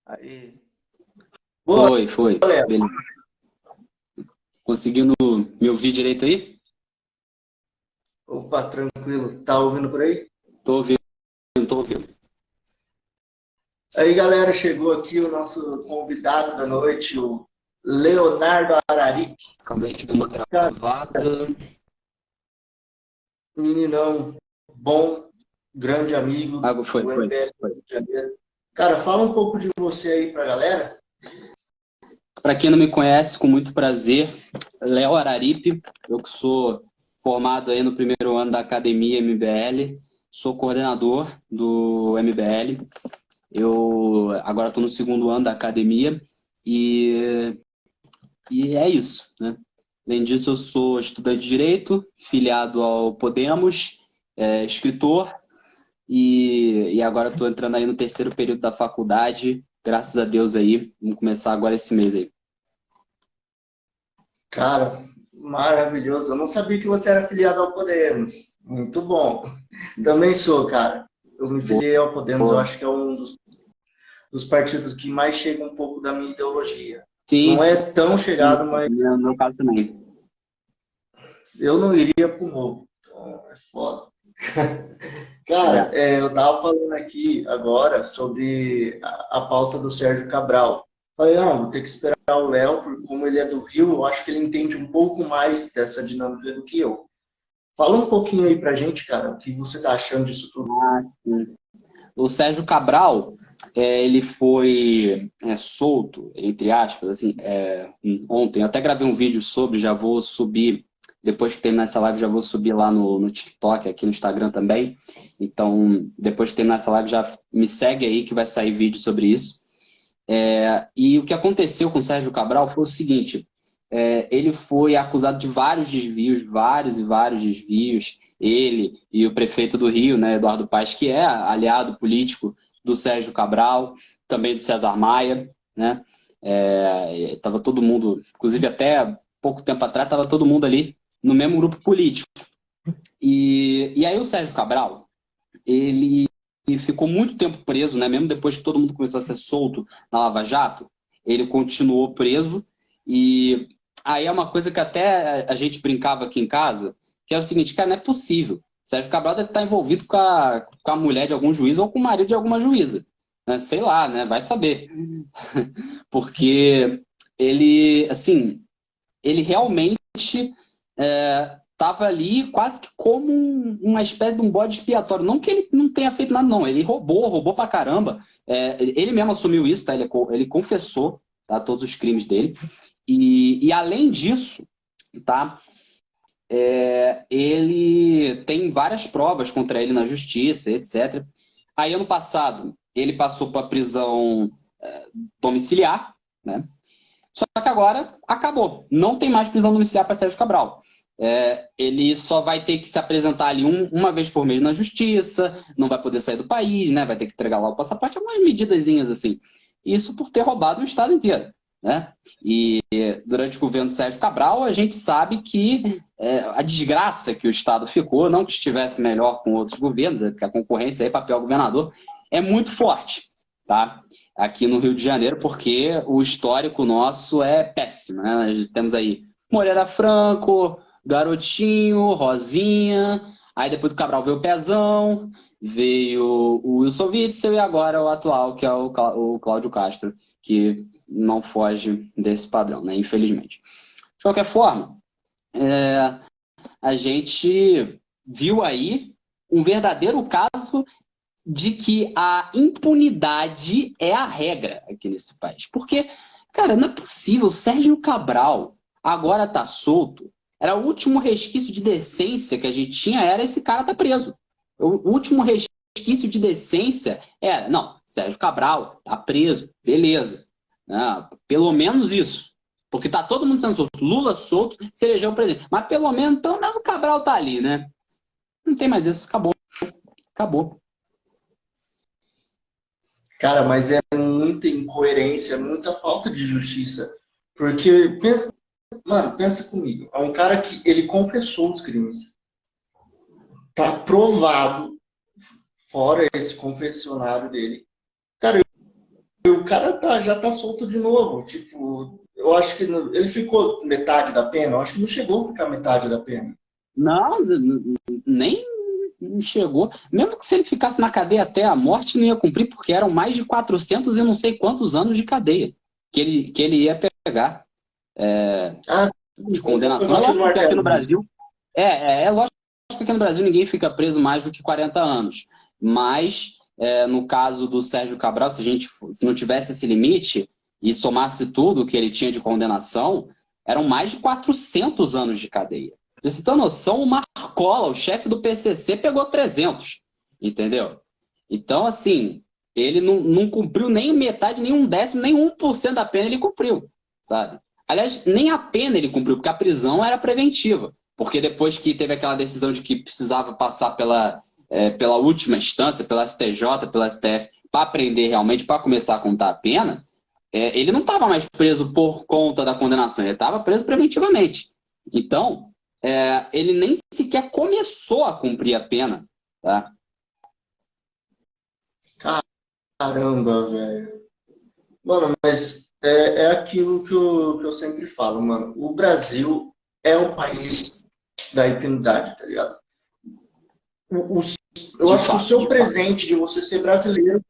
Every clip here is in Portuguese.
Aí. Boa, Foi. galera. Beleza. Conseguindo me ouvir direito aí? Opa, tranquilo. Tá ouvindo por aí? Tô ouvindo, tô ouvindo. Aí, galera, chegou aqui o nosso convidado da noite, o Leonardo Araripe. Acabei de dar uma Cara, gravada. meninão bom, grande amigo Ah, foi, do foi, MBL do foi. Rio de Janeiro. Cara, fala um pouco de você aí pra galera. Para quem não me conhece, com muito prazer, Léo Araripe, eu que sou formado aí no primeiro ano da Academia MBL, sou coordenador do MBL. Eu agora estou no segundo ano da academia e, e é isso, né? Além disso, eu sou estudante de Direito, filiado ao Podemos, escritor, e agora estou entrando aí no terceiro período da faculdade, graças a Deus aí. Vamos começar agora esse mês aí. Cara, maravilhoso. Eu não sabia que você era filiado ao Podemos. Muito bom. Também sou, cara. Eu me filiei ao Podemos, eu Boa. acho que é um dos partidos que mais chega um pouco da minha ideologia. Sim, Não é sim, tão chegado, mas no meu caso também. eu não iria pro novo. Então, é foda. Cara, É. eu tava falando aqui agora sobre a pauta do Sérgio Cabral. Falei, vou ter que esperar o Léo, porque como ele é do Rio, eu acho que ele entende um pouco mais dessa dinâmica do que eu. Fala um pouquinho aí pra gente, cara, o que você tá achando disso tudo. Ah, sim. O Sérgio Cabral, ele foi solto, entre aspas, assim, ontem. Eu até gravei um vídeo sobre, já vou subir, depois que terminar essa live, já vou subir lá no TikTok, aqui no Instagram também. Então, depois que terminar essa live, já me segue aí que vai sair vídeo sobre isso. E o que aconteceu com o Sérgio Cabral foi o seguinte: ele foi acusado de vários desvios, vários e vários desvios. Ele e o prefeito do Rio, né, Eduardo Paes, que é aliado político do Sérgio Cabral, também do César Maia, né? Tava todo mundo, inclusive até pouco tempo atrás, estava todo mundo ali no mesmo grupo político. E aí o Sérgio Cabral, ele ficou muito tempo preso, né? Mesmo depois que todo mundo começou a ser solto na Lava Jato, ele continuou preso. E aí é uma coisa que até a gente brincava aqui em casa, que é o seguinte, cara, não é possível. Sérgio Cabral deve estar envolvido com a mulher de algum juiz ou com o marido de alguma juíza. Né? Sei lá, né? Vai saber. Porque ele, assim, ele realmente estava ali quase que como uma espécie de um bode expiatório. Não que ele não tenha feito nada, não. Ele roubou pra caramba. Ele mesmo assumiu isso, tá? Ele confessou, tá, todos os crimes dele. E além disso, tá? Ele tem várias provas contra ele na justiça, etc. Aí, ano passado, ele passou para prisão domiciliar, né? Só que agora acabou. Não tem mais prisão domiciliar para Sérgio Cabral. Ele só vai ter que se apresentar ali uma vez por mês na justiça, não vai poder sair do país, né? Vai ter que entregar lá o passaporte, algumas medidazinhas assim. Isso por ter roubado o Estado inteiro, né? E durante o governo do Sérgio Cabral, a gente sabe que a desgraça que o Estado ficou, não que estivesse melhor com outros governos, que a concorrência aí, papel governador, é muito forte, tá? Aqui no Rio de Janeiro, porque o histórico nosso é péssimo, né? Nós temos aí Moreira Franco, Garotinho, Rosinha, aí depois do Cabral veio o Pezão, veio o Wilson Witzel e agora o atual, que é o Cláudio Castro, que não foge desse padrão, né? Infelizmente. De qualquer forma, a gente viu aí um verdadeiro caso de que a impunidade é a regra aqui nesse país. Porque, cara, não é possível. O Sérgio Cabral agora tá solto. Era o último resquício de decência que a gente tinha, era esse cara tá preso. O último resquício de decência era, não, Sérgio Cabral tá preso, beleza. Pelo menos isso. Porque tá todo mundo sendo solto. Lula solto, se elegeu o presidente. Mas pelo menos o Cabral tá ali, né? Não tem mais isso, acabou. Acabou. Cara, mas é muita incoerência, muita falta de justiça. Porque, pensa comigo, é um cara que ele confessou os crimes. Tá provado, fora esse confessionário dele. Cara, o cara já tá solto de novo. Tipo, eu acho que ele ficou metade da pena. Eu acho que não chegou a ficar metade da pena. Não, nem não chegou. Mesmo que se ele ficasse na cadeia até a morte, não ia cumprir, porque eram mais de 400 e não sei quantos anos de cadeia que ele ia pegar. Ah, De sim, foi condenação. É batido no lógico que aqui no martelo mesmo. Brasil. É lógico que aqui no Brasil ninguém fica preso mais do que 40 anos. Mas, no caso do Sérgio Cabral, se não tivesse esse limite e somasse tudo que ele tinha de condenação, eram mais de 400 anos de cadeia. Pra você ter noção, o Marcola, o chefe do PCC, pegou 300. Entendeu? Então, assim, ele não cumpriu nem metade, nem um décimo, nem 1% da pena ele cumpriu, sabe? Aliás, nem a pena ele cumpriu, porque a prisão era preventiva. Porque depois que teve aquela decisão de que precisava passar pela última instância, pela STJ, pela STF, para aprender realmente, para começar a contar a pena, ele não estava mais preso por conta da condenação, ele estava preso preventivamente. Então, ele nem sequer começou a cumprir a pena. Tá? Caramba, velho. Mano, mas é aquilo que eu sempre falo, mano. O Brasil é o país da impunidade, tá ligado? O, o- eu De acho que o fato, seu de fato. presente de você ser brasileiro,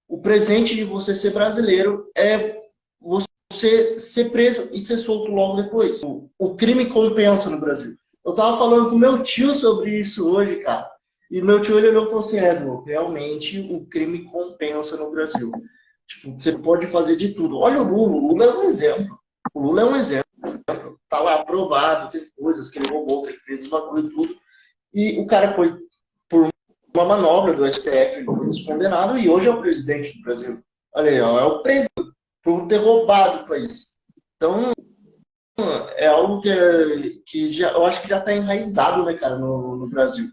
o presente de você ser brasileiro é você ser preso e ser solto logo depois. O crime compensa no Brasil. Eu tava falando com meu tio sobre isso hoje, cara. E meu tio ele olhou e falou assim, Edmo, realmente o crime compensa no Brasil. Tipo, você pode fazer de tudo. Olha o Lula é um exemplo. O Lula é um exemplo. Tá lá aprovado, tem coisas que ele roubou, que ele fez os bagulho e tudo. E o cara foi, por uma manobra do STF, ele foi descondenado e hoje é o presidente do Brasil. Olha aí, ó, é o presidente por ter roubado o país. Então, é algo que já, eu acho que já está enraizado, né, cara, no Brasil.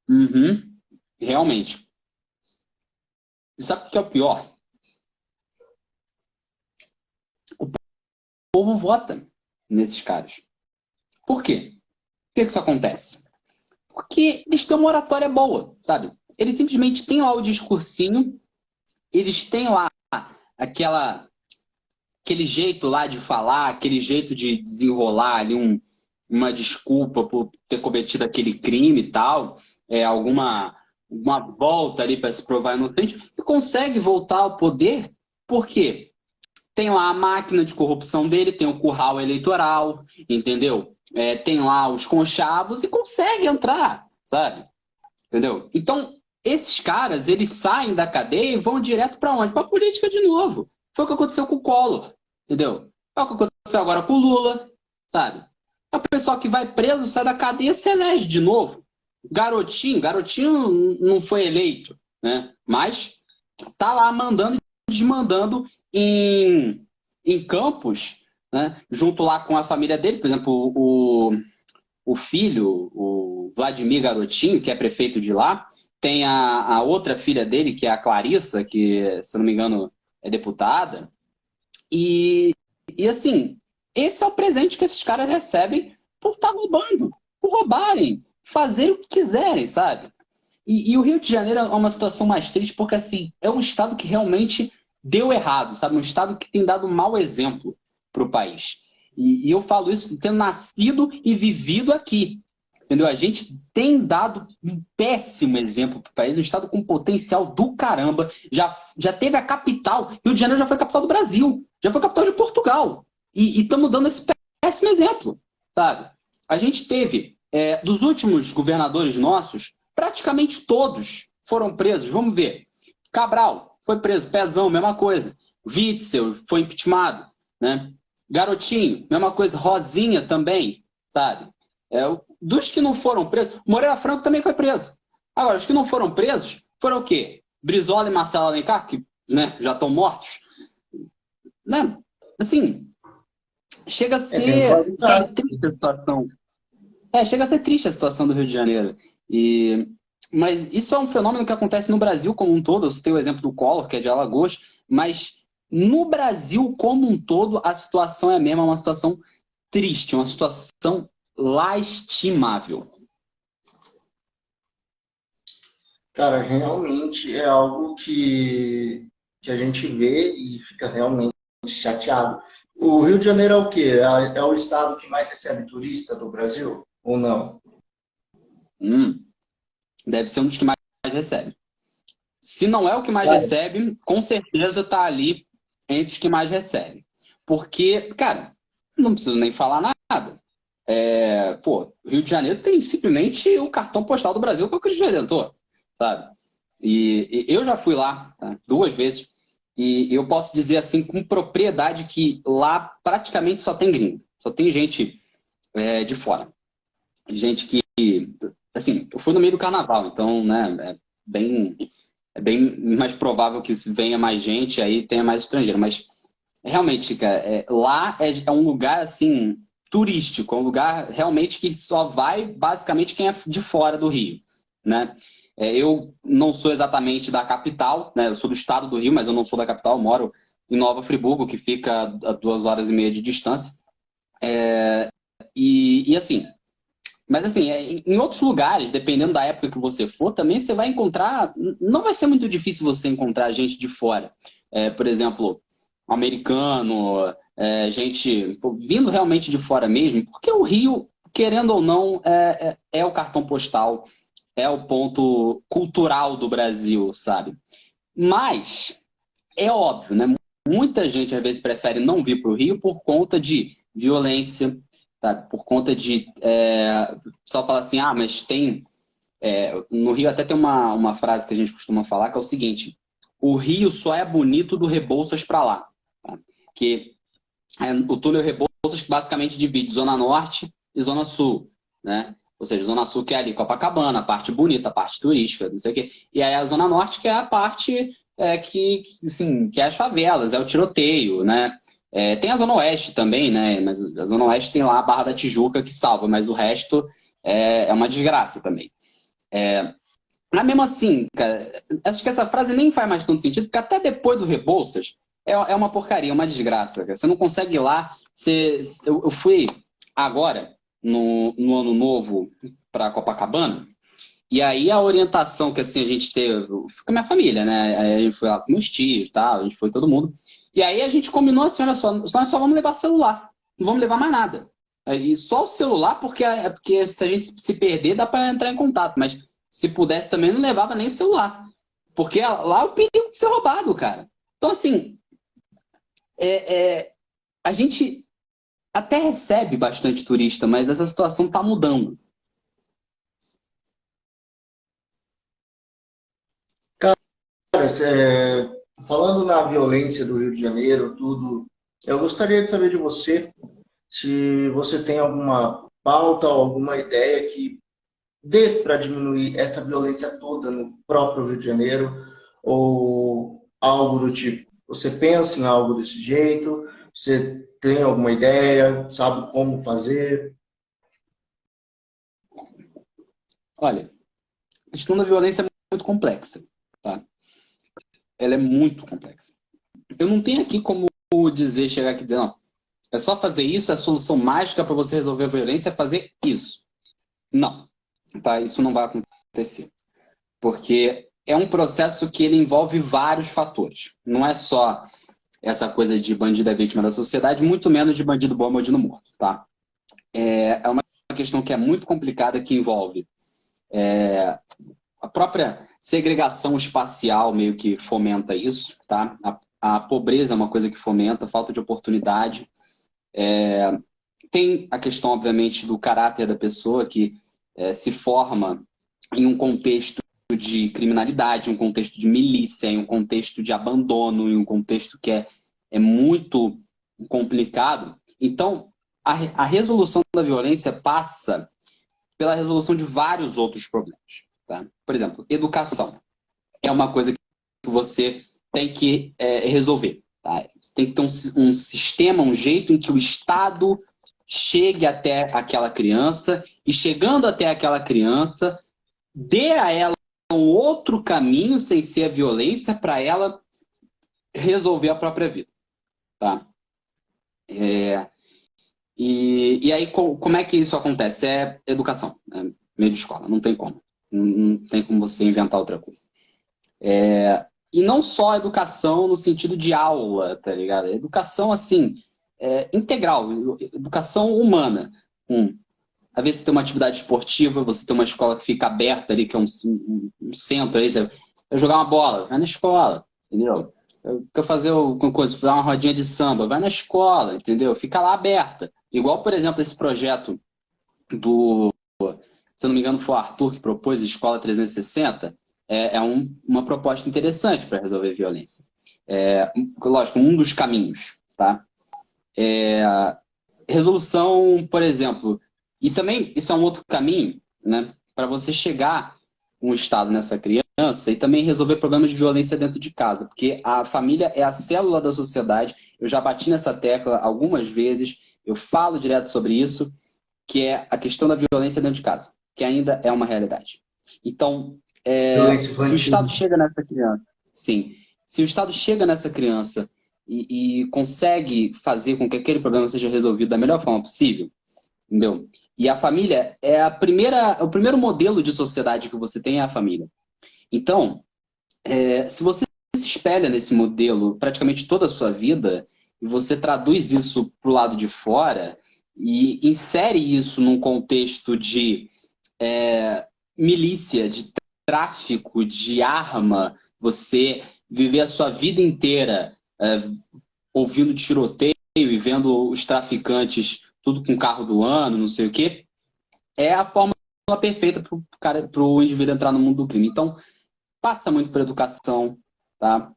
Uhum. Realmente. E sabe o que é o pior? O povo vota nesses caras. Por quê? Por que isso acontece? Porque eles têm uma oratória boa, sabe? Eles simplesmente têm lá o discursinho, eles têm lá aquele jeito lá de falar, aquele jeito de desenrolar ali uma desculpa por ter cometido aquele crime e tal, uma volta ali para se provar inocente, e consegue voltar ao poder porque tem lá a máquina de corrupção dele, tem o curral eleitoral, entendeu? Tem lá os conchavos e consegue entrar, sabe? Entendeu? Então, esses caras, eles saem da cadeia e vão direto para onde? Para a política de novo. Foi o que aconteceu com o Collor, entendeu? É o que aconteceu agora com o Lula, sabe? É o pessoal que vai preso, sai da cadeia e se elege de novo. Garotinho não foi eleito, né? Mas tá lá mandando e desmandando em campos, né? Junto lá com a família dele, por exemplo, o filho, o Vladimir Garotinho, que é prefeito de lá, tem a outra filha dele, que é a Clarissa, que, se eu não me engano, é deputada. E assim, esse é o presente que esses caras recebem por estar roubando, por roubarem, fazer o que quiserem, sabe? E o Rio de Janeiro é uma situação mais triste porque, assim, é um estado que realmente deu errado, sabe? Um estado que tem dado um mau exemplo para o país. E eu falo isso tendo nascido e vivido aqui. Entendeu? A gente tem dado um péssimo exemplo para o país, um estado com potencial do caramba. Já teve a capital, Rio de Janeiro já foi a capital do Brasil, já foi a capital de Portugal. E estamos dando esse péssimo exemplo, sabe? A gente teve, dos últimos governadores nossos, praticamente todos foram presos. Vamos ver. Cabral foi preso, Pezão, mesma coisa. Witzel foi impeachmentado, né? Garotinho, mesma coisa. Rosinha também, sabe? Dos que não foram presos, Moreira Franco também foi preso. Agora, os que não foram presos foram o quê? Brizola e Marcelo Alencar, que, né, já estão mortos. Né? Assim, chega a Tem ser, qualidade. sabe, triste a situação. Chega a ser triste a situação do Rio de Janeiro. Mas isso é um fenômeno que acontece no Brasil como um todo. Eu citei o exemplo do Collor, que é de Alagoas, mas no Brasil como um todo, a situação é a mesma, uma situação triste, uma situação lastimável. Cara, realmente é algo que a gente vê e fica realmente chateado. O Rio de Janeiro é o quê? É o estado que mais recebe turista do Brasil? Ou não? Hum, deve ser um dos que mais recebe. Se não é o que mais Cara, recebe, com certeza está ali entre os que mais recebem. Porque, cara, não preciso nem falar nada. Pô, Rio de Janeiro tem simplesmente o cartão postal do Brasil, que é o Cristo Redentor, sabe? E eu já fui lá, tá? 2 vezes, e eu posso dizer assim com propriedade que lá praticamente só tem gringo, só tem gente de fora. Gente que, assim, eu fui no meio do carnaval, então, né, bem, é bem mais provável que venha mais gente, aí tenha mais estrangeiro. Mas, realmente, cara, lá é um lugar, assim, turístico, é um lugar realmente que só vai, basicamente, quem é de fora do Rio, né? Eu não sou exatamente da capital, né? Eu sou do estado do Rio, mas eu não sou da capital, eu moro em Nova Friburgo, que fica a 2 horas e meia de distância. E assim, mas assim, em outros lugares, dependendo da época que você for, também você vai encontrar. Não vai ser muito difícil você encontrar gente de fora. Por exemplo, americano, gente pô, vindo realmente de fora mesmo, porque o Rio, querendo ou não, é o cartão postal, é o ponto cultural do Brasil, sabe? Mas é óbvio, né? Muita gente às vezes prefere não vir para o Rio por conta de violência, tá? Por conta de. O pessoal fala assim, ah, mas tem. No Rio até tem uma frase que a gente costuma falar que é o seguinte: o Rio só é bonito do Rebouças para lá. Tá? Que o túnel Rebouças que basicamente divide Zona Norte e Zona Sul, né? Ou seja, Zona Sul que é ali Copacabana, a parte bonita, a parte turística, não sei o quê. E aí a Zona Norte que é a parte assim, que é as favelas, é o tiroteio, né? Tem a Zona Oeste também, né? Mas a Zona Oeste tem lá a Barra da Tijuca que salva, mas o resto é uma desgraça também. Mas mesmo assim, cara, acho que essa frase nem faz mais tanto sentido, porque até depois do Rebouças é uma porcaria, uma desgraça. Cara. Você não consegue ir lá. Eu fui agora, no Ano Novo, para Copacabana, e aí a orientação que assim, a gente teve, com a minha família, né? Aí a gente foi lá com meus tios, tal, a gente foi todo mundo. E aí a gente combinou assim, olha só, nós só vamos levar celular, não vamos levar mais nada. E só o celular, porque se a gente se perder, dá para entrar em contato, mas se pudesse também não levava nem o celular. Porque lá é o perigo de ser roubado, cara. Então, assim, a gente até recebe bastante turista, mas essa situação tá mudando. cara, falando na violência do Rio de Janeiro, tudo, eu gostaria de saber de você se você tem alguma pauta ou alguma ideia que dê para diminuir essa violência toda no próprio Rio de Janeiro ou algo do tipo. Você pensa em algo desse jeito? Você tem alguma ideia? Sabe como fazer? Olha, a questão da violência é muito complexa, tá? Ela é muito complexa. Eu não tenho aqui como dizer, chegar aqui e dizer, não, é só fazer isso, a solução mágica para você resolver a violência é fazer isso. Não, tá? Isso não vai acontecer. Porque é um processo que ele envolve vários fatores. Não é só essa coisa de bandido é vítima da sociedade, muito menos de bandido bom, bandido morto, tá? É uma questão que é muito complicada, que envolve a própria segregação espacial meio que fomenta isso, tá? A pobreza é uma coisa que fomenta, a falta de oportunidade. Tem a questão, obviamente, do caráter da pessoa que se forma em um contexto de criminalidade, um contexto de milícia, em um contexto de abandono, em um contexto que é muito complicado. Então, a resolução da violência passa pela resolução de vários outros problemas. Tá? Por exemplo, educação é uma coisa que você tem que resolver. Tá? Você tem que ter um sistema, um jeito em que o Estado chegue até aquela criança e, chegando até aquela criança, dê a ela um outro caminho sem ser a violência para ela resolver a própria vida. Tá? E aí, como é que isso acontece? É educação, meio de escola, não tem como. Não tem como você inventar outra coisa. E não só educação no sentido de aula, tá ligado? Educação, assim, integral, educação humana. Às vezes você tem uma atividade esportiva, você tem uma escola que fica aberta ali, que é um centro aí, você vai jogar uma bola, vai na escola, entendeu? Quer fazer alguma coisa, dar uma rodinha de samba, vai na escola, entendeu? Fica lá aberta. Igual, por exemplo, esse projeto se eu não me engano, foi o Arthur que propôs Escola 360, uma proposta interessante para resolver violência. Lógico, um dos caminhos, tá? Resolução, por exemplo, e também isso é um outro caminho, né? Para você chegar um estado nessa criança e também resolver problemas de violência dentro de casa, porque a família é a célula da sociedade. Eu já bati nessa tecla algumas vezes, eu falo direto sobre isso, que é a questão da violência dentro de casa, que ainda é uma realidade. Então, se o Estado chega nessa criança, sim, se o Estado chega nessa criança e consegue fazer com que aquele problema seja resolvido da melhor forma possível, entendeu? E a família é o primeiro modelo de sociedade que você tem é a família. Então, se você se espelha nesse modelo praticamente toda a sua vida e você traduz isso para o lado de fora e insere isso num contexto de milícia, de tráfico, de arma, você viver a sua vida inteira ouvindo tiroteio e vendo os traficantes tudo com carro do ano, não sei o quê, é a forma perfeita para o indivíduo entrar no mundo do crime. Então, passa muito por educação, tá?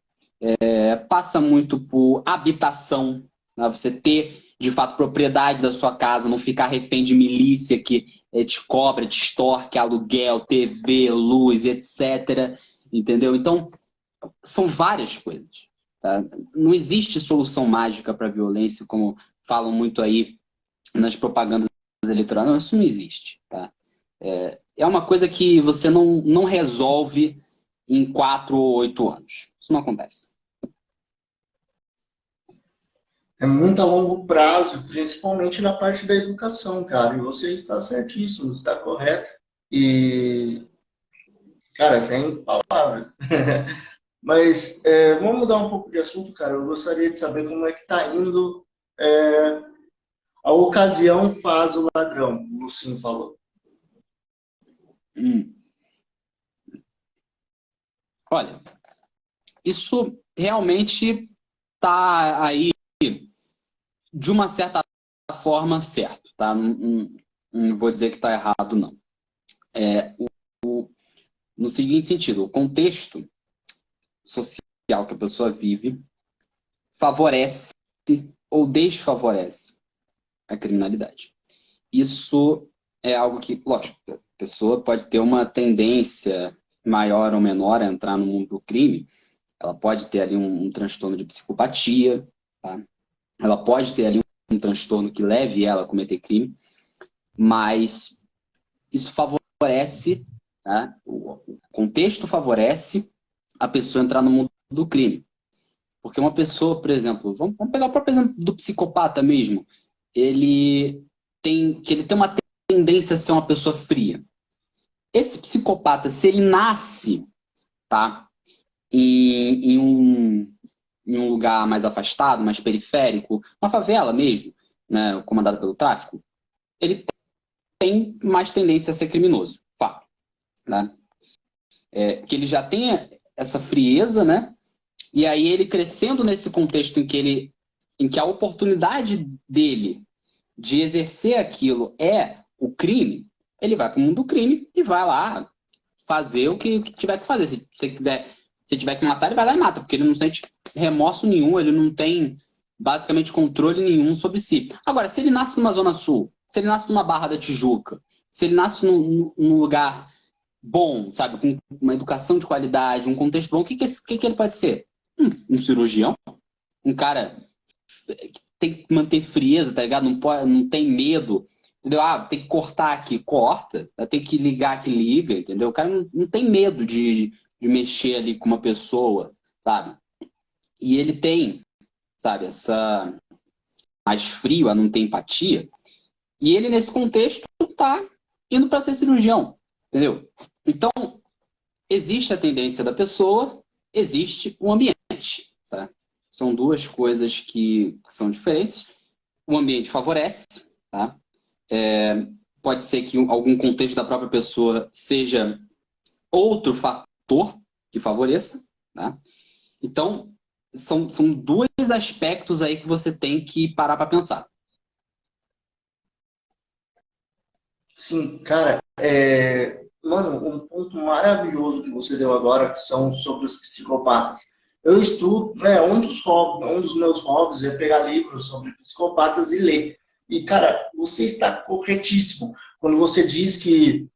Passa muito por habitação, né? Você ter, de fato, propriedade da sua casa, não ficar refém de milícia que te cobra, te extorque, aluguel, TV, luz, etc. Entendeu? Então, são várias coisas. Tá? Não existe solução mágica para a violência, como falam muito aí nas propagandas eleitorais. Não, isso não existe. Tá? É uma coisa que você não resolve em 4 ou 8 anos. Isso não acontece. É muito a longo prazo, principalmente na parte da educação, cara. E você está certíssimo, está correto. E, cara, sem palavras. Mas vamos mudar um pouco de assunto, cara. Eu gostaria de saber como é que está indo a ocasião faz o ladrão, o Lucinho falou. Olha, isso realmente está aí de uma certa forma certo, tá? Não vou dizer que está errado, não. No seguinte sentido, o contexto social que a pessoa vive favorece ou desfavorece a criminalidade. Isso é algo que, lógico, a pessoa pode ter uma tendência maior ou menor a entrar no mundo do crime. Ela pode ter ali um transtorno de psicopatia, tá? Ela pode ter ali um transtorno que leve ela a cometer crime, mas isso favorece, tá? O contexto favorece a pessoa entrar no mundo do crime. Porque uma pessoa, por exemplo, vamos pegar o próprio exemplo do psicopata mesmo, ele tem uma tendência a ser uma pessoa fria. Esse psicopata, se ele nasce, tá, em um lugar mais afastado, mais periférico, uma favela mesmo, né, comandada pelo tráfico, ele tem mais tendência a ser criminoso, fato, né? Que ele já tem essa frieza, né? E aí ele crescendo nesse contexto em que a oportunidade dele de exercer aquilo é o crime, ele vai para o mundo do crime e vai lá fazer o que tiver que fazer. Se você quiser, se tiver que matar, ele vai lá e mata, porque ele não sente remorso nenhum, ele não tem basicamente controle nenhum sobre si. Agora, se ele nasce numa zona sul, se ele nasce numa Barra da Tijuca, se ele nasce num lugar bom, sabe, com uma educação de qualidade, um contexto bom, o que ele pode ser? Um cirurgião, um cara que tem que manter frieza, tá ligado? Não tem medo, entendeu? Ah, tem que cortar aqui, corta. Tem que ligar aqui, liga, entendeu? O cara não tem medo de mexer ali com uma pessoa, sabe? E ele tem, sabe, essa mais frio, a não ter empatia. E ele, nesse contexto, tá indo para ser cirurgião, entendeu? Então, existe a tendência da pessoa, existe o ambiente, tá? São duas coisas que são diferentes. O ambiente favorece, tá? Pode ser que algum contexto da própria pessoa seja outro fator que favoreça, tá? Então, são dois aspectos aí que você tem que parar para pensar. Sim, cara, mano, um ponto maravilhoso que você deu agora que são sobre os psicopatas. Eu estudo, né, um dos meus hobbies é pegar livros sobre psicopatas e ler. E, cara, você está corretíssimo quando você diz que,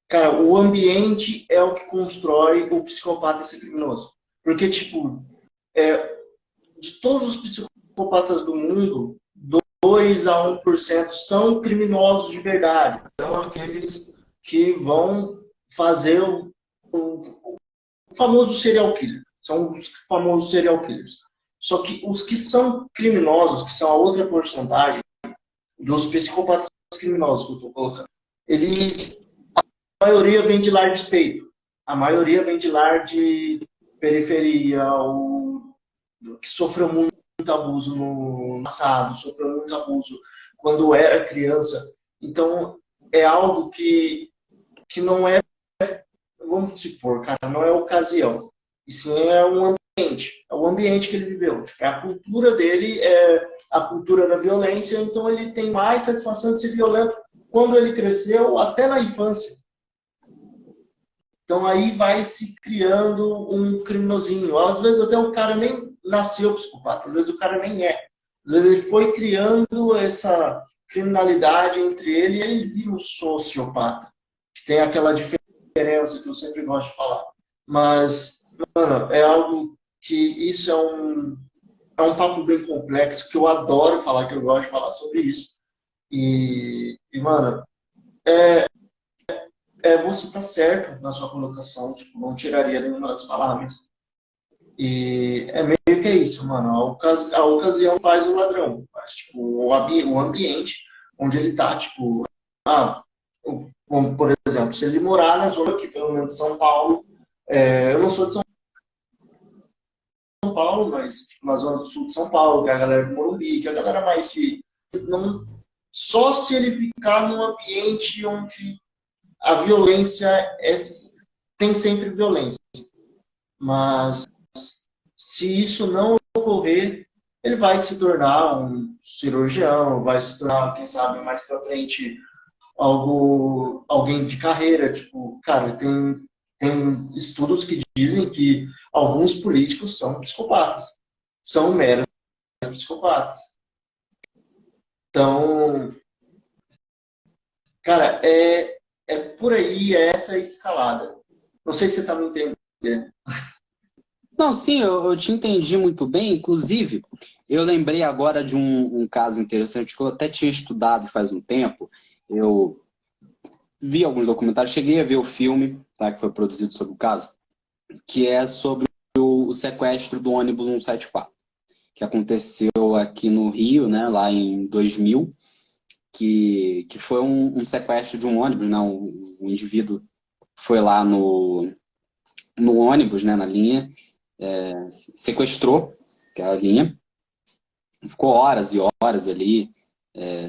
cara, o ambiente é o que constrói o psicopata ser criminoso. Porque, tipo, de todos os psicopatas do mundo, 2 a 1% são criminosos de verdade. São aqueles que vão fazer o famoso serial killer. São os famosos serial killers. Só que os que são criminosos, que são a outra porcentagem dos psicopatas criminosos que eu estou colocando, eles, a maioria vem de lar desfeito. A maioria vem de lar de periferia, ou que sofreu muito abuso no passado, sofreu muito abuso quando era criança. Então, é algo que não é, vamos supor, cara, não é ocasião. E sim é um ambiente. É o ambiente que ele viveu. Tipo, a cultura dele é a cultura da violência, então ele tem mais satisfação de ser violento quando ele cresceu, até na infância. Então aí vai se criando um criminosinho. Às vezes até o cara nem nasceu psicopata, às vezes o cara nem é. Às vezes ele foi criando essa criminalidade entre ele e ele vira um sociopata, que tem aquela diferença que eu sempre gosto de falar. Mas, mano, é algo que isso é um papo bem complexo, que eu adoro falar, que eu gosto de falar sobre isso. Mano, você tá certo na sua colocação, tipo, não tiraria nenhuma das palavras. E é meio que é isso, mano. A ocasião faz o ladrão. Mas, tipo, o ambiente onde ele tá, tipo, ah, como, por exemplo, se ele morar na zona aqui, pelo menos de São Paulo, eu não sou de São Paulo, mas tipo, na zona do sul de São Paulo, que é a galera do Morumbi, que é a galera mais de. Não, só se ele ficar num ambiente onde a violência tem sempre violência. Mas se isso não ocorrer, ele vai se tornar um cirurgião, vai se tornar, quem sabe, mais para frente, alguém de carreira. Tipo, cara, tem estudos que dizem que alguns políticos são psicopatas, são meros psicopatas. Então, cara, é por aí, é essa escalada. Não sei se você está me entendendo. Não, sim, eu te entendi muito bem. Inclusive, eu lembrei agora de um caso interessante que eu até tinha estudado faz um tempo. Eu vi alguns documentários, cheguei a ver o filme, tá, que foi produzido sobre o caso, que é sobre o sequestro do ônibus 174, que aconteceu aqui no Rio, né, lá em 2000, que foi um sequestro de um ônibus, né, um indivíduo foi lá no ônibus, né, na linha, sequestrou aquela linha, ficou horas e horas ali,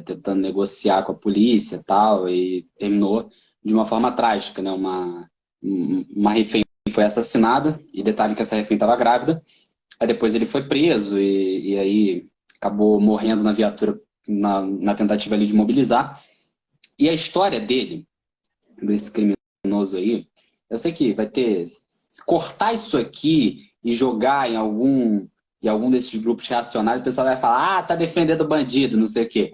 tentando negociar com a polícia e tal, e terminou de uma forma trágica, né? Uma refém foi assassinada, e detalhe que essa refém estava grávida, aí depois ele foi preso e aí acabou morrendo na viatura na tentativa ali de mobilizar. E a história dele, desse criminoso aí, eu sei que vai ter... Se cortar isso aqui e jogar em algum desses grupos reacionários, o pessoal vai falar, tá defendendo o bandido, não sei o quê.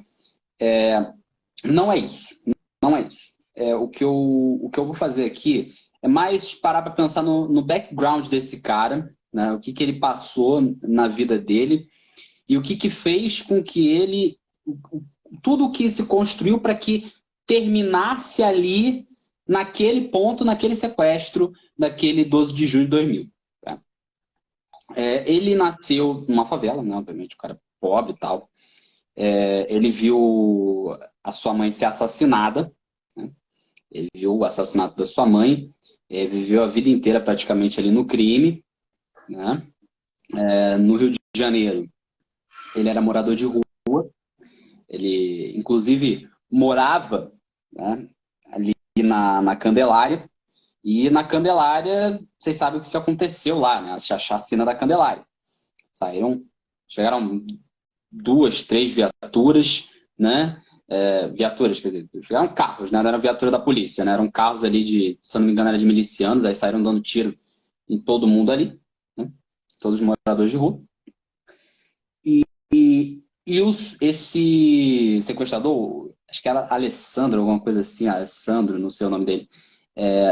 Não é isso. Não é isso. O que eu vou fazer aqui é mais parar para pensar no background desse cara, né? O que ele passou na vida dele e o que fez com que ele... Tudo o que se construiu para que terminasse ali, naquele ponto, naquele sequestro, daquele 12 de junho de 2000. Tá? Ele nasceu numa favela, né? Obviamente, um cara pobre e tal. Ele viu a sua mãe ser assassinada, né? Ele viu o assassinato da sua mãe, viveu a vida inteira praticamente ali no crime, né? No Rio de Janeiro, ele era morador de rua, ele inclusive morava, né, ali na Candelária, e na Candelária, vocês sabem o que aconteceu lá, né? A chacina da Candelária. Chegaram 2, 3 viaturas, né? Viaturas, quer dizer, chegaram carros, né? Não era viatura da polícia, né? Eram carros ali se eu não me engano, era de milicianos, aí saíram dando tiro em todo mundo ali, né? Todos os moradores de rua. Esse sequestrador, acho que era Alessandro, alguma coisa assim, Alessandro, não sei o nome dele.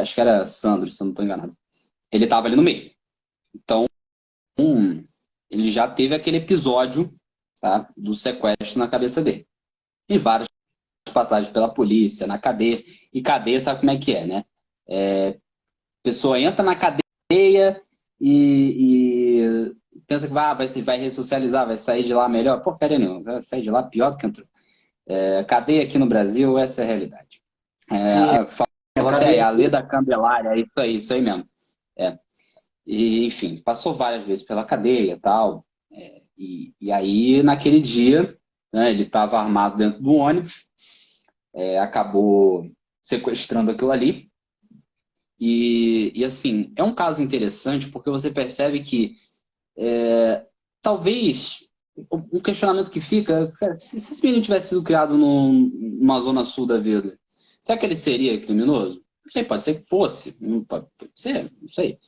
Acho que era Sandro, se eu não estou enganado. Ele estava ali no meio. Então, ele já teve aquele episódio, tá, do sequestro na cabeça dele. E várias passagens pela polícia, na cadeia. E cadeia, sabe como é que é, né? A pessoa entra na cadeia e pensa que vai ressocializar, vai sair de lá melhor. Porcaria nenhuma, vai sair de lá pior do que entrou. Cadeia aqui no Brasil, essa é a realidade. Sim, a Falou até aí, cadeia. a lei da Candelária, isso aí mesmo. E, enfim, passou várias vezes pela cadeia e tal. E aí, naquele dia, né, ele estava armado dentro do ônibus, acabou sequestrando aquilo ali. E assim, é um caso interessante porque você percebe que talvez um questionamento que fica, cara, se esse menino tivesse sido criado numa zona sul da vida, será que ele seria criminoso? Não sei, pode ser que fosse, não pode ser, não sei.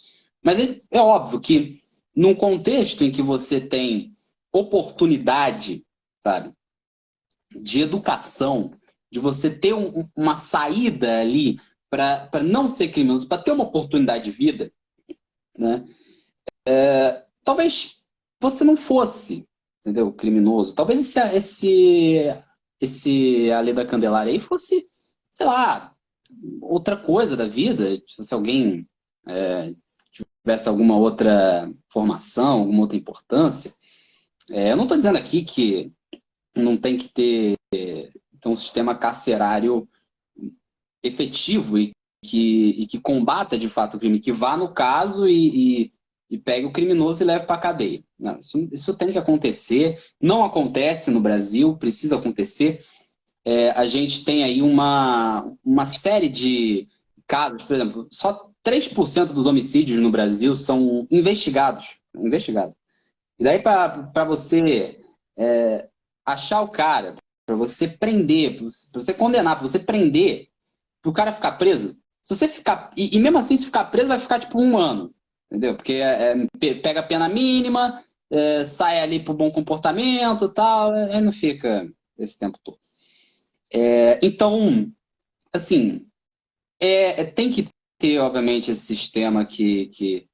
Mas é óbvio que num contexto em que você tem oportunidade, sabe, de educação, de você ter uma saída ali para não ser criminoso, para ter uma oportunidade de vida, né? Talvez você não fosse, entendeu, criminoso. Talvez esse a lei da Candelária aí fosse, sei lá, outra coisa da vida. Se alguém tivesse alguma outra formação, alguma outra importância. Eu não estou dizendo aqui que não tem que ter um sistema carcerário efetivo e que combata de fato o crime, que vá no caso e pegue o criminoso e leve para a cadeia. Não, isso tem que acontecer, não acontece no Brasil, precisa acontecer. A gente tem aí uma série de casos, por exemplo, só 3% dos homicídios no Brasil são investigados. E daí para você achar o cara, para você prender, para você condenar, para você prender, para o cara ficar preso, se você ficar. E mesmo assim, se ficar preso, vai ficar tipo 1 ano. Entendeu? Porque pega a pena mínima, sai ali pro bom comportamento e tal, aí não fica esse tempo todo. Então, assim, tem que ter, obviamente, esse sistema que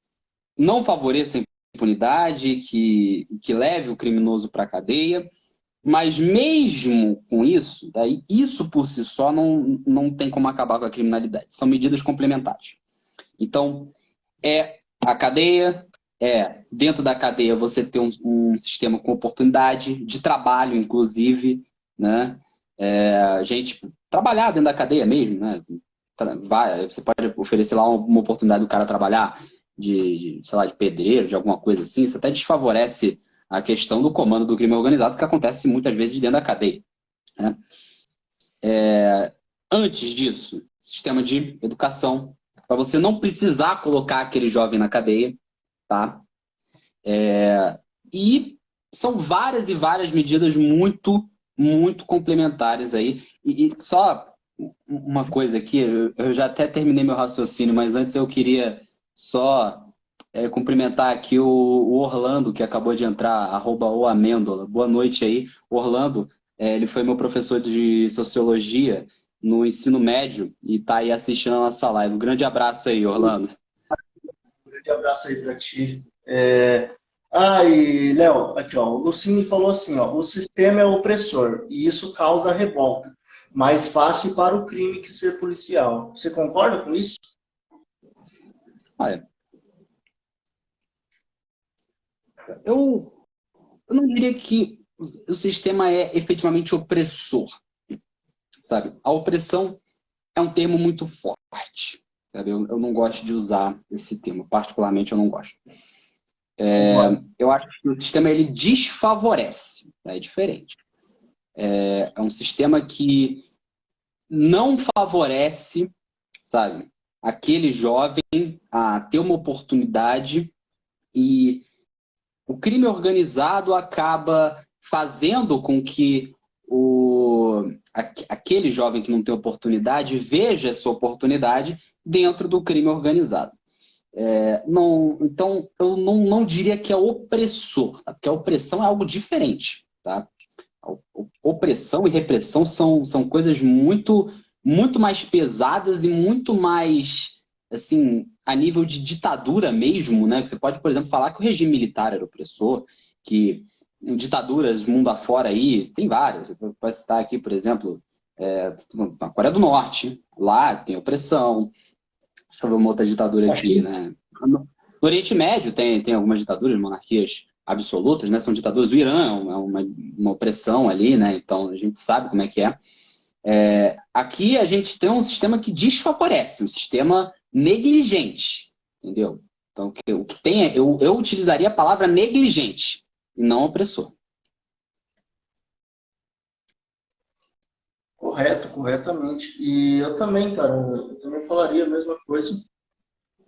não favoreça a impunidade, que leve o criminoso para a cadeia, mas mesmo com isso, daí, isso por si só não tem como acabar com a criminalidade. São medidas complementares. Então, a cadeia, dentro da cadeia você ter um sistema com oportunidade de trabalho, inclusive, né? A gente trabalhar dentro da cadeia mesmo, né? Você pode oferecer lá uma oportunidade do cara trabalhar sei lá, de pedreiro, de alguma coisa assim. Isso até desfavorece a questão do comando do crime organizado, que acontece muitas vezes dentro da cadeia, né? Antes disso, sistema de educação, para você não precisar colocar aquele jovem na cadeia, tá? E são várias e várias medidas muito, muito complementares aí. E só uma coisa aqui, eu já até terminei meu raciocínio, mas antes eu queria só cumprimentar aqui o Orlando, que acabou de entrar, @oamêndola. Boa noite aí. Orlando, ele foi meu professor de sociologia no ensino médio e está aí assistindo a nossa live. Um grande abraço aí, Orlando. Um grande abraço aí para ti. E Léo, aqui ó, o Lucini falou assim, ó, o sistema é opressor e isso causa revolta. Mais fácil para o crime que ser policial. Você concorda com isso? Olha, eu não diria que o sistema é efetivamente opressor, sabe? A opressão é um termo muito forte. Sabe? Eu não gosto de usar esse termo, particularmente eu não gosto. Eu acho que o sistema ele desfavorece, tá? É diferente. É um sistema que não favorece, sabe, aquele jovem a ter uma oportunidade, e o crime organizado acaba fazendo com que aquele jovem que não tem oportunidade veja essa oportunidade dentro do crime organizado. Então, eu não diria que é opressor, tá? Porque a opressão é algo diferente. Tá? Opressão e repressão são coisas muito, muito mais pesadas e muito mais, assim, a nível de ditadura mesmo, né? Você pode, por exemplo, falar que o regime militar era opressor, que ditaduras mundo afora aí, tem várias. Você pode citar aqui, por exemplo, na Coreia do Norte, lá tem opressão. Deixa eu ver uma outra ditadura aqui, né? No Oriente Médio tem algumas ditaduras, monarquias absolutas, né? São ditaduras. O Irã é uma opressão ali, né? Então a gente sabe como é que é. Aqui a gente tem um sistema que desfavorece, um sistema negligente, entendeu? Então o que tem eu utilizaria a palavra negligente e não opressor. Correto, corretamente. E eu também, cara, eu também falaria a mesma coisa,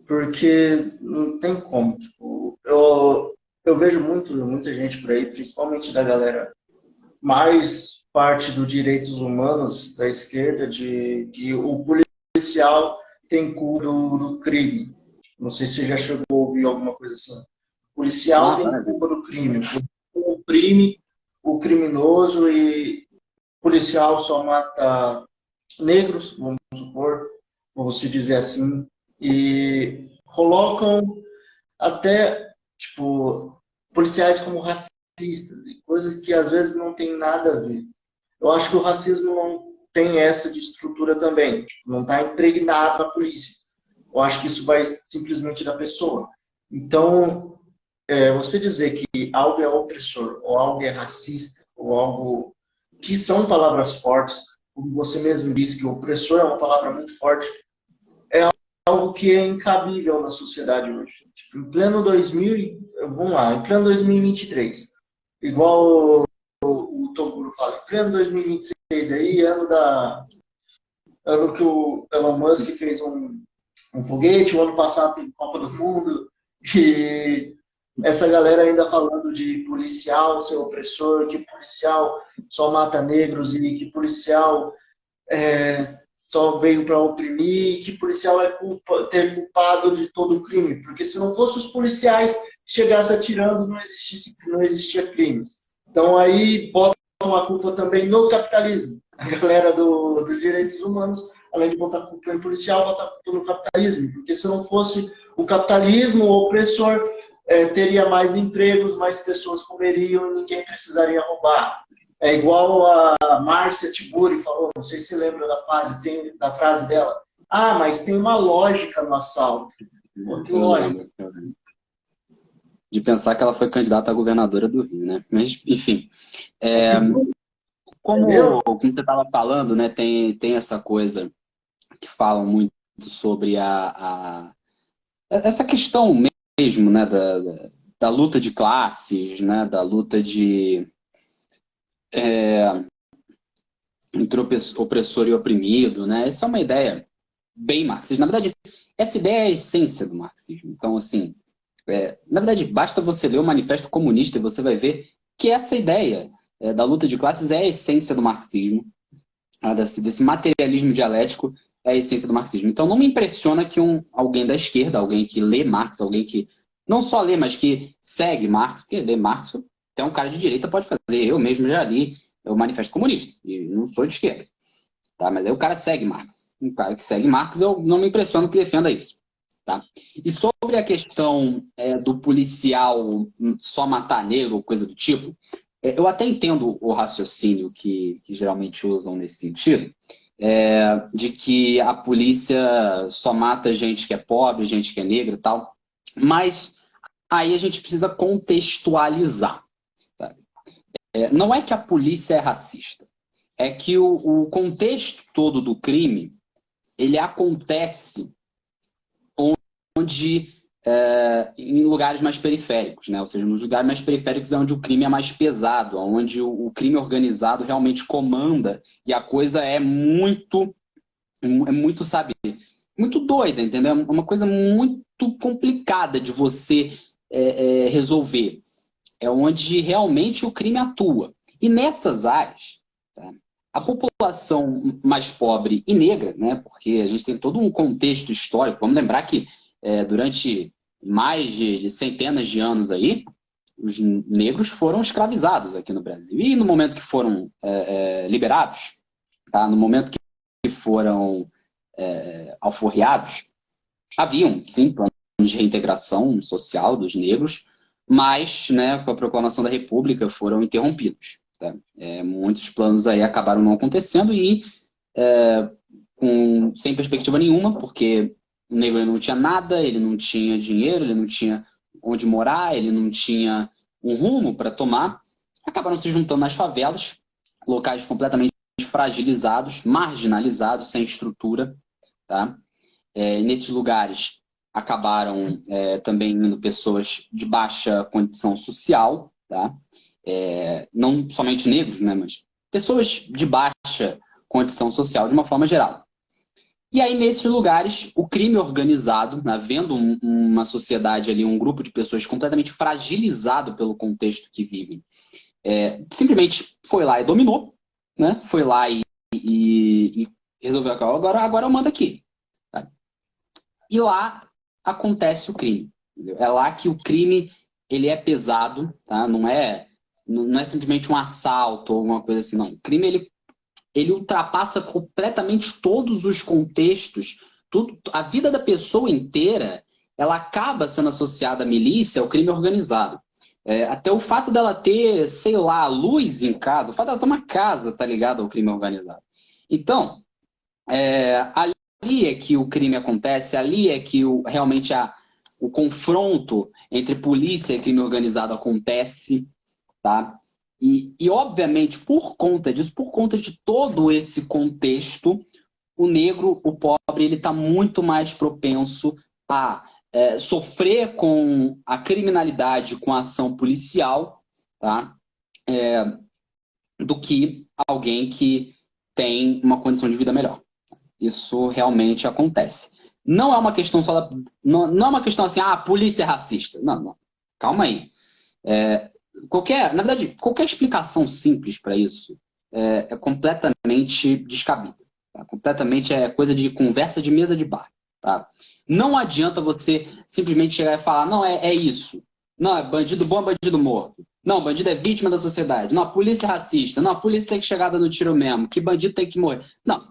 porque não tem como. Tipo, eu vejo muita gente por aí, principalmente da galera mais parte dos direitos humanos da esquerda, de que o policial tem culpa do crime. Não sei se você já chegou a ouvir alguma coisa assim. O policial tem culpa do crime. O crime, o criminoso, e o policial só mata negros, vamos supor, vamos se dizer assim, e colocam até, tipo, policiais como racistas, coisas que às vezes não tem nada a ver. Eu acho que o racismo não tem essa de estrutura também, tipo, não está impregnado na polícia. Eu acho que isso vai simplesmente da pessoa. Então, você dizer que algo é opressor, ou algo é racista, ou algo que são palavras fortes, como você mesmo disse, que opressor é uma palavra muito forte, algo que é incabível na sociedade hoje. Tipo, em pleno 2000, vamos lá, em pleno 2023, igual o Toguro fala, em pleno 2026 aí, ano que o Elon Musk fez um foguete, o ano passado teve Copa do Mundo, e essa galera ainda falando de policial ser opressor, que policial só mata negros e que policial só veio para oprimir, que policial é culpado de todo o crime, porque se não fosse os policiais que chegassem atirando, não existia crimes. Então aí botam a culpa também no capitalismo. A galera dos direitos humanos, além de botar a culpa no policial, bota a culpa no capitalismo, porque se não fosse o capitalismo, o opressor teria mais empregos, mais pessoas comeriam e ninguém precisaria roubar. É igual a Márcia Tiburi falou, não sei se você lembra da frase dela. Ah, mas tem uma lógica no assalto. Que lógica? De pensar que ela foi candidata a governadora do Rio, né? Mas, enfim. Como você estava falando, né? Tem essa coisa que falam muito sobre essa questão mesmo, né? Da luta de classes, né? Da luta entre opressor e oprimido, né? Essa é uma ideia bem marxista. Na verdade, essa ideia é a essência do marxismo. Então, assim, na verdade, basta você ler o Manifesto Comunista e você vai ver que essa ideia da luta de classes é a essência do marxismo, desse materialismo dialético é a essência do marxismo. Então, não me impressiona que alguém da esquerda, alguém que lê Marx, alguém que não só lê, mas que segue Marx, porque ler Marx até um cara de direita pode fazer. Eu mesmo já li o Manifesto Comunista, e não sou de esquerda. Tá? Mas aí o cara segue Marx. Um cara que segue Marx, eu não me impressiono que defenda isso. Tá? E sobre a questão do policial só matar negro ou coisa do tipo, eu até entendo o raciocínio que geralmente usam nesse sentido, de que a polícia só mata gente que é pobre, gente que é negra e tal, mas aí a gente precisa contextualizar. Tá? Não é que a polícia é racista, é que o contexto todo do crime ele acontece onde em lugares mais periféricos, né? Ou seja, nos lugares mais periféricos é onde o crime é mais pesado, onde o crime organizado realmente comanda e a coisa sabe, muito doida, entendeu? É uma coisa muito complicada de você resolver. É onde realmente o crime atua. E nessas áreas, tá? A população mais pobre e negra, né? Porque a gente tem todo um contexto histórico. Vamos lembrar que durante mais de centenas de anos aí, os negros foram escravizados aqui no Brasil. E no momento que foram liberados, tá? No momento que foram alforriados, haviam, sim, planos de reintegração social dos negros, mas, né, com a proclamação da República foram interrompidos. Tá? Muitos planos aí acabaram não acontecendo e sem perspectiva nenhuma, porque o negro não tinha nada, ele não tinha dinheiro, ele não tinha onde morar, ele não tinha um rumo para tomar, acabaram se juntando nas favelas, locais completamente fragilizados, marginalizados, sem estrutura. Tá? Nesses lugares acabaram também indo pessoas de baixa condição social, tá? Não somente negros, né, mas pessoas de baixa condição social de uma forma geral. E aí, nesses lugares, o crime organizado, né, vendo uma sociedade ali, um grupo de pessoas completamente fragilizado pelo contexto que vivem, simplesmente foi lá e dominou, né? Foi lá e resolveu agora eu mando aqui. Tá? E lá acontece o crime. Entendeu? É lá que o crime ele é pesado, tá? Não é simplesmente um assalto ou alguma coisa assim, não. O crime ele ultrapassa completamente todos os contextos, tudo, a vida da pessoa inteira, ela acaba sendo associada à milícia, ao crime organizado. Até o fato dela ter, sei lá, luz em casa, o fato dela ter uma casa tá ligado ao crime organizado. Então, ali é que o crime acontece, ali é que realmente o confronto entre polícia e crime organizado acontece, tá? E, obviamente, por conta disso, por conta de todo esse contexto, o negro, o pobre, ele está muito mais propenso a sofrer com a criminalidade, com a ação policial, tá? Do que alguém que tem uma condição de vida melhor. Isso realmente acontece. Não é uma questão só não é uma questão assim, a polícia é racista. Não. Calma aí. Na verdade, qualquer explicação simples para isso é completamente descabida. Tá? Completamente coisa de conversa de mesa de bar. Tá? Não adianta você simplesmente chegar e falar, não, é isso. Não, é bandido bom, é bandido morto. Não, bandido é vítima da sociedade. Não, a polícia é racista. Não, a polícia tem que chegar no tiro mesmo. Que bandido tem que morrer. Não,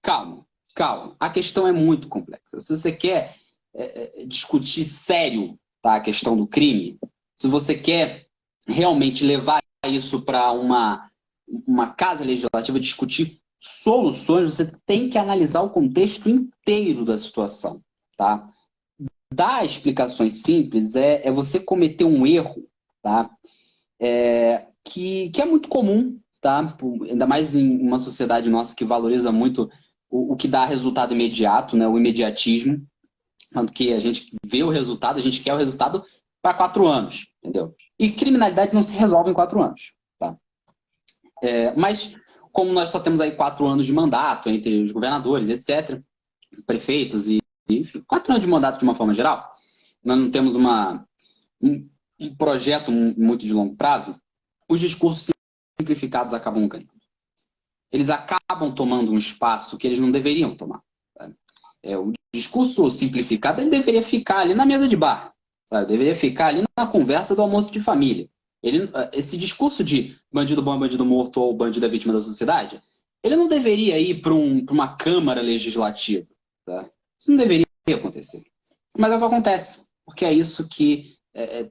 calma. A questão é muito complexa. Se você quer discutir sério, tá, a questão do crime, se você quer realmente levar isso para uma casa legislativa, discutir soluções, você tem que analisar o contexto inteiro da situação. Tá? Dar explicações simples é você cometer um erro, tá? Que é muito comum, tá? Ainda mais em uma sociedade nossa que valoriza muito o que dá resultado imediato, né? O imediatismo. Tanto que a gente vê o resultado, a gente quer o resultado para 4 anos, entendeu? E criminalidade não se resolve em 4 anos, tá? Mas como nós só temos aí 4 anos de mandato entre os governadores, etc., prefeitos enfim, 4 anos de mandato de uma forma geral, nós não temos um projeto muito de longo prazo, os discursos simplificados acabam ganhando. Eles acabam tomando um espaço que eles não deveriam tomar. Tá? O discurso simplificado ele deveria ficar ali na mesa de bar, sabe? Deveria ficar ali na conversa do almoço de família. Esse discurso de bandido bom, bandido morto ou bandido é vítima da sociedade, ele não deveria ir para uma Câmara Legislativa. Tá? Isso não deveria acontecer. Mas é o que acontece, porque é isso que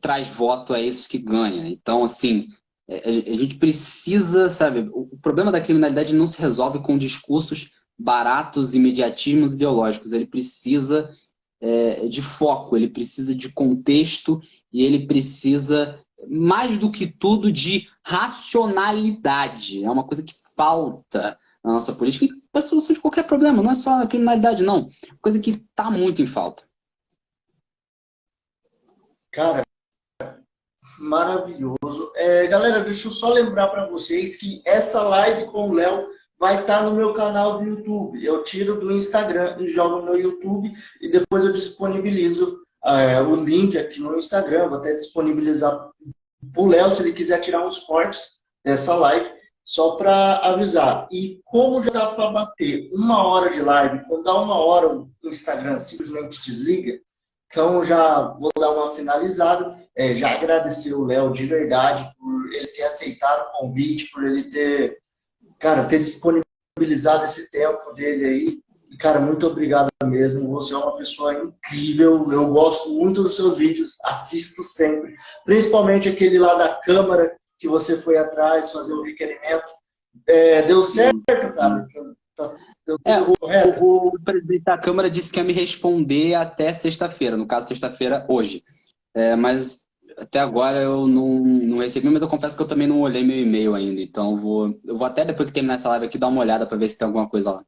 traz voto, é isso que ganha. Então, assim, a gente precisa, sabe, o problema da criminalidade não se resolve com discursos baratos e imediatismos ideológicos. Ele precisa de foco, ele precisa de contexto e ele precisa, mais do que tudo, de racionalidade. É uma coisa que falta na nossa política. a solução de qualquer problema, não é só a criminalidade, não. Coisa que está muito em falta. Cara, maravilhoso. Galera, deixa eu só lembrar para vocês que essa live com o Léo vai estar no meu canal do YouTube. Eu tiro do Instagram e jogo no YouTube e depois eu disponibilizo o link aqui no Instagram. Vou até disponibilizar para o Léo, se ele quiser tirar uns cortes dessa live, só para avisar. E como já dá para bater 1 hora de live, quando dá 1 hora o Instagram simplesmente desliga, então já vou dar uma finalizada. Já agradecer o Léo de verdade por ele ter aceitado o convite, por ele ter, cara, ter disponibilizado esse tempo dele aí. E, cara, muito obrigado mesmo. Você é uma pessoa incrível. Eu gosto muito dos seus vídeos, assisto sempre. Principalmente aquele lá da Câmara, que você foi atrás, fazer o requerimento. Deu certo, cara? Deu tudo correto? O presidente da Câmara disse que ia me responder até sexta-feira, no caso, sexta-feira, hoje. Mas até agora eu não recebi, mas eu confesso que eu também não olhei meu e-mail ainda. Então eu vou até depois que terminar essa live aqui dar uma olhada para ver se tem alguma coisa lá.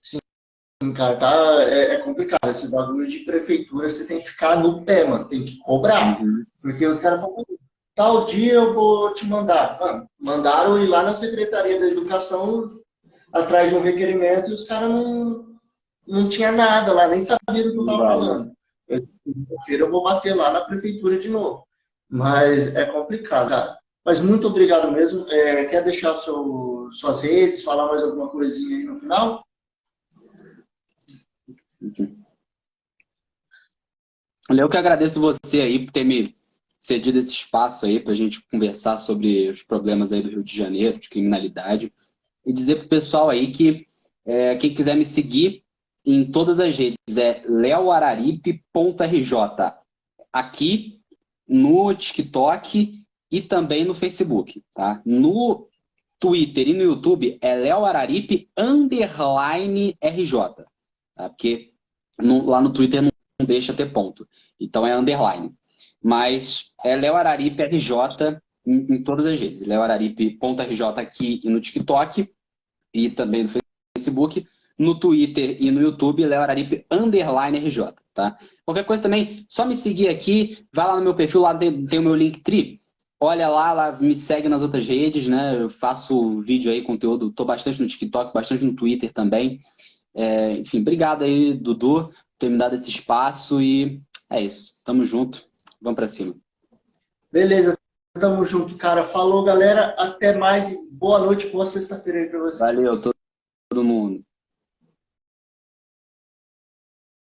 Sim, cara, tá, é complicado. Esse bagulho de prefeitura, você tem que ficar no pé, mano. Tem que cobrar. Uhum. Porque os caras falam, tal dia eu vou te mandar. Mano, mandaram ir lá na Secretaria da Educação atrás de um requerimento e os caras não tinha nada lá, nem sabia do que eu estava falando. Segunda-feira eu vou bater lá na prefeitura de novo. Mas é complicado, cara. Mas muito obrigado mesmo. Quer deixar suas redes, falar mais alguma coisinha aí no final? Eu que agradeço você aí por ter me cedido esse espaço aí para a gente conversar sobre os problemas aí do Rio de Janeiro, de criminalidade. E dizer pro pessoal aí que quem quiser me seguir em todas as redes é leoararipe.rj, aqui no TikTok e também no Facebook, tá? No Twitter e no YouTube é leoararipe_RJ, tá? Porque lá no Twitter não deixa ter ponto, então é underline. Mas é leoararipe_RJ em todas as redes. leoararipe.rj aqui e no TikTok e também no Facebook. No Twitter e no YouTube, leoararipe_RJ, tá? Qualquer coisa também, só me seguir aqui, vai lá no meu perfil, lá tem o meu Linktree, olha lá, me segue nas outras redes, né? Eu faço vídeo aí, conteúdo, tô bastante no TikTok, bastante no Twitter também. Enfim, obrigado aí, Dudu, por ter me dado esse espaço e é isso. Tamo junto, vamos pra cima. Beleza, tamo junto, cara. Falou, galera. Até mais e boa noite, boa sexta-feira aí pra vocês. Valeu, todo mundo.